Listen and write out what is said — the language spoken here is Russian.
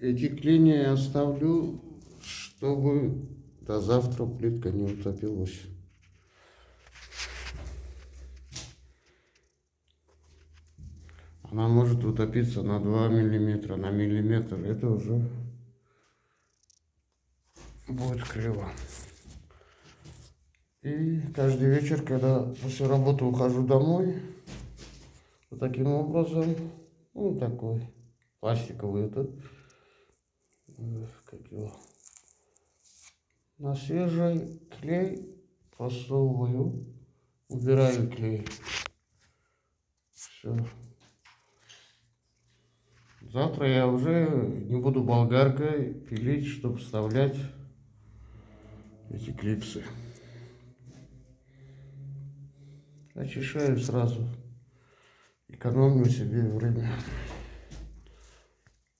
Эти клинья я оставлю, чтобы до завтра плитка не утопилась. Она может утопиться на 2 миллиметра, на миллиметр. Это уже будет криво. И каждый вечер, когда после работы ухожу домой, вот таким образом, ну такой пластиковый этот, как его, на свежий клей просовываю, убираю клей. Все. Завтра я уже не буду болгаркой пилить, чтобы вставлять эти клипсы. Очищаю сразу, экономлю себе время.